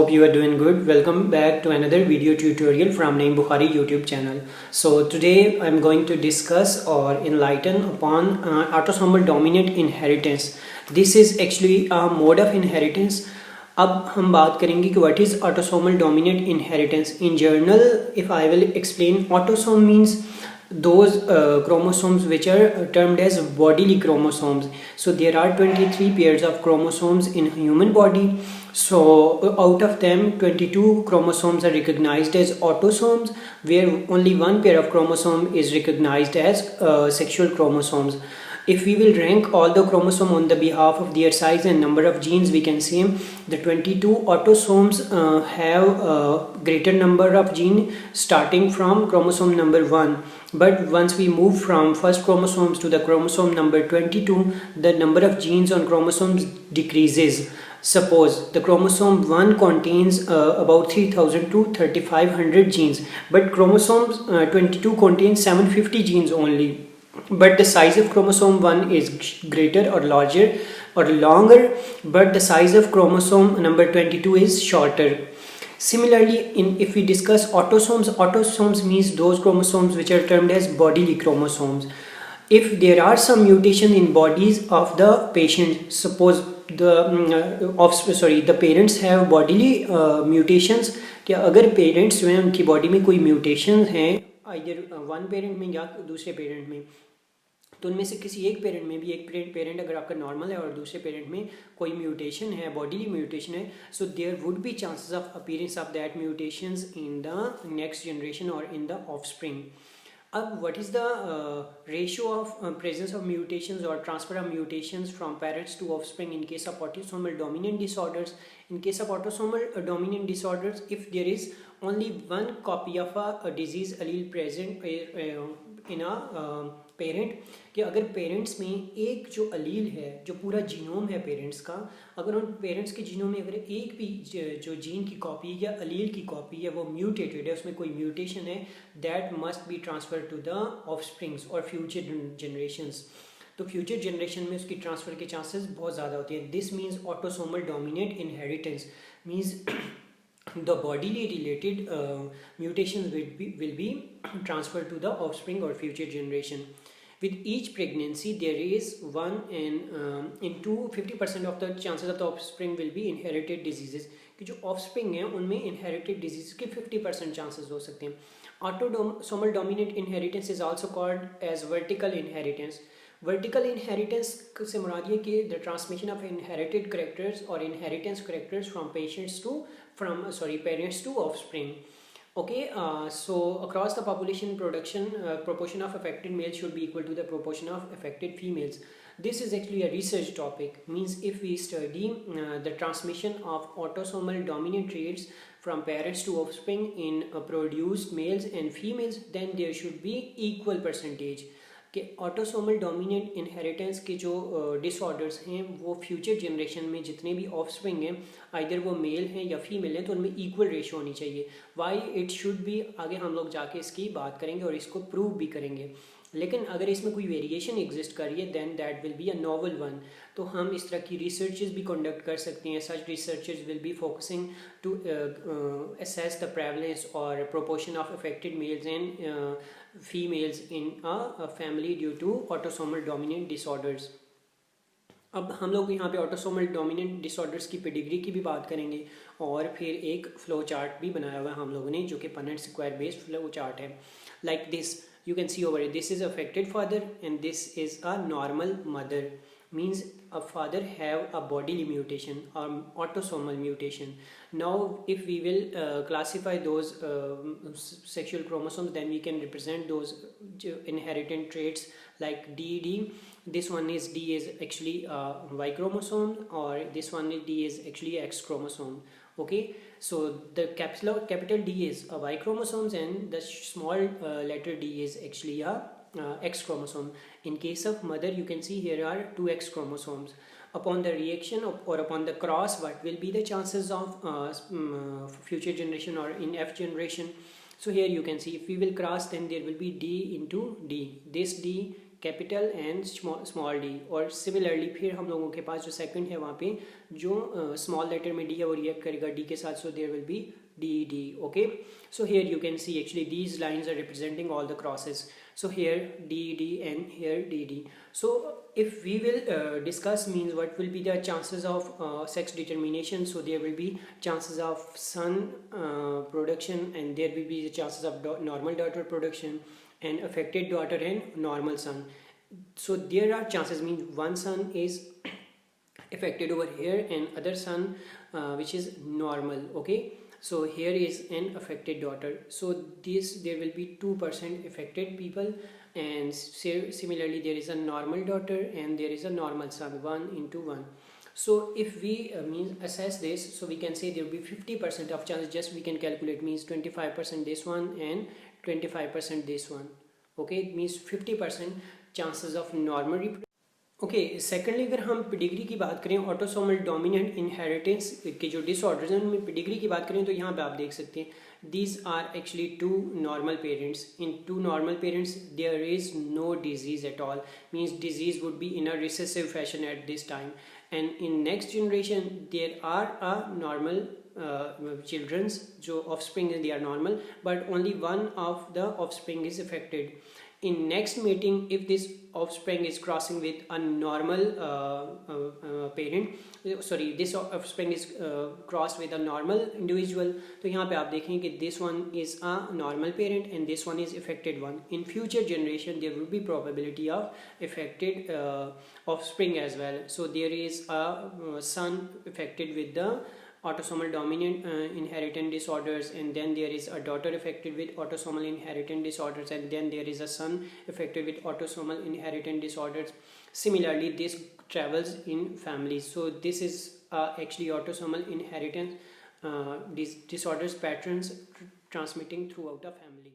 hope you are doing good. Welcome back to another video tutorial from Naeem Bukhari YouTube channel. So today I'm going to discuss or enlighten upon autosomal dominant inheritance. This is actually a mode of inheritance. अब हम बात करेंगे कि what is autosomal dominant inheritance. In general, if I will explain, autosome means those chromosomes which are termed as bodily chromosomes. So there are 23 pairs of chromosomes in human body. So out of them 22 chromosomes are recognized as autosomes, where only one pair of chromosome is recognized as sexual chromosomes. If we will rank all the chromosomes on the behalf of their size and number of genes, we can say the 22 autosomes have a greater number of genes starting from chromosome number 1. But once we move from first chromosomes to the chromosome number 22, the number of genes on chromosomes decreases. Suppose the chromosome 1 contains about 3000 to 3500 genes, but chromosomes 22 contains 750 genes only. But the size of chromosome 1 is greater or larger or longer, but the size of chromosome number 22 is shorter. Similarly, if we discuss autosomes means those chromosomes which are termed as bodily chromosomes. If there are some mutation in bodies of the patient, suppose the parents have bodily mutations, कि अगर parents में उनकी body में कोई mutation हैं either one parent में या दूसरे पेरेंट में, तो उनमें से किसी एक पेरेंट में भी एक पेरेंट अगर आपका नॉर्मल है और दूसरे पेरेंट में कोई म्यूटेशन है, बॉडीली म्यूटेशन है, so there would be chances of appearance of that mutations in the next generation और इन द ऑफस्प्रिंग. अब what is the ratio of presence of mutations और transfer of mutations from parents to offspring in case of autosomal dominant disorders. In case of autosomal dominant disorders, if there is only one copy of a disease allele present in a parent, कि अगर parents में एक जो अलील है, जो पूरा genome है parents का, अगर उन पेरेंट्स के जीनोम में अगर एक भी जो जीन की कॉपी या अलील की कॉपी है वो म्यूटेटेड है, उसमें कोई म्यूटेशन है, that must be transfer to the offsprings और फ्यूचर जनरेशंस. तो फ्यूचर जनरेशन में उसकी ट्रांसफ़र के चांसेस बहुत ज़्यादा होते हैं. This means autosomal dominant inheritance means the bodily related mutations will be transferred to the offspring or future generation. With each pregnancy there is 1 into 50% of the chances of the offspring will be inherited diseases. कि जो offspring हैं उनमें inherited disease के 50% chances हो सकते हैं. Autosomal dominant inheritance is also called as vertical inheritance. Vertical inheritance से मुराद ये कि the transmission of inherited characters और inheritance characters from parents to offspring. Okay, so across the population proportion of affected males should be equal to the proportion of affected females. This is actually a research topic. Means if we study the transmission of autosomal dominant traits from parents to offspring in produced males and females, then there should be equal percentage. कि autosomal dominant inheritance के जो disorders हैं वो future generation में जितने भी offspring हैं either वो मेल हैं या फीमेल हैं तो उनमें इक्वल रेशो होनी चाहिए. वाई इट शुड बी, आगे हम लोग जाके इसकी बात करेंगे और इसको प्रूव भी करेंगे. लेकिन अगर इसमें कोई वेरिएशन एग्जिस्ट कर रही है then that will be a novel one. तो हम इस तरह की रिसर्चेस भी कंडक्ट कर सकते हैं. Such researches will be focusing to assess the prevalence और proportion of affected males and females in a family due to autosomal dominant disorders. अब हम लोग यहाँ पे autosomal dominant disorders की पेडिग्री की भी बात करेंगे और फिर एक फ्लो चार्ट भी बनाया हुआ है हम लोगों ने जो कि Punnett square based flow chart है. Like this you can see over it, this is affected father and this is a normal mother. Means a father have a bodily mutation or autosomal mutation. Now if we will classify those sexual chromosomes, then we can represent those inherited traits like D. This one is D is actually Y chromosome, or this one is D is actually X chromosome. Okay, so the capital D is a Y chromosomes and the small letter d is actually a X chromosome. In case of mother, you can see here are 2 X chromosomes. Upon the reaction or upon the cross, what will be the chances of future generation or in F generation? So here you can see if we will cross, then there will be D into D. This D capital and small D, और similarly फिर हम लोगों के पास जो second है वहाँ पे जो स्मॉल लेटर में डी है वो रिएक्ट करेगा डी के साथ, so there will be DD. Okay, so here you can see actually these lines are representing all the crosses. So here DD and here DD. So if we will discuss means what will be the chances of sex determination, so there will be chances of son production, and there will be the chances of normal daughter production, and affected daughter and normal son. So there are chances means one son is affected over here and other son which is normal. Okay, so here is an affected daughter, so this there will be 2% affected people, and similarly there is a normal daughter and there is a normal son, 1 into 1. So if we means assess this, so we can say there will be 50% of chance, just we can calculate means 25% this one and 25% this one. Okay, it means 50% chances of normal reproduction. Okay, secondly अगर हम pedigree की बात करें, autosomal dominant inheritance के जो disorders हैं उनमें pedigree की बात करें तो यहाँ पे आप देख सकते हैं these are actually two normal parents. In two normal parents there is no disease at all, means disease would be in a recessive fashion at this time, and in next generation there are a normal children's जो offspring they are normal, but only one of the offspring is affected. In next mating, if this offspring is crossing with a normal this offspring is crossed with a normal individual, तो यहाँ पे आप देखें कि this one is a normal parent and this one is affected one. In future generation there will be probability of affected offspring as well. So there is a son affected with the autosomal dominant inheritance disorders, and then there is a daughter affected with autosomal inheritance disorders, and then there is a son affected with autosomal inheritance disorders. Similarly this travels in families, so this is actually autosomal inheritance disorders patterns transmitting throughout a family.